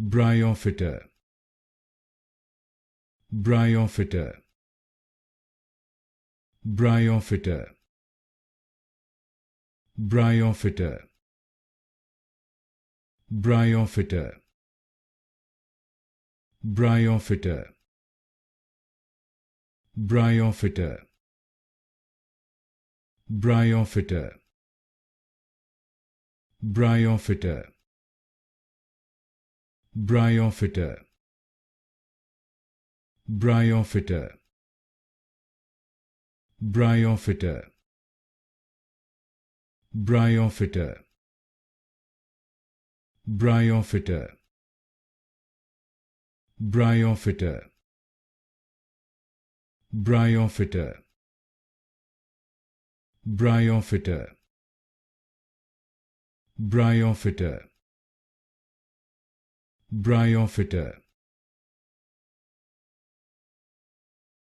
Bryophyta, Bryophyta, Bryophyta, Bryophyta, Bryophyta, Bryophyta, Bryophyta, Bryophyta, Bryophyta, Bryophyta, Bryophyta, Bryophyta, Bryophyta, Bryophyta, Bryophyta, Bryophyta, Bryophyta, Bryophyta, Bryophyta,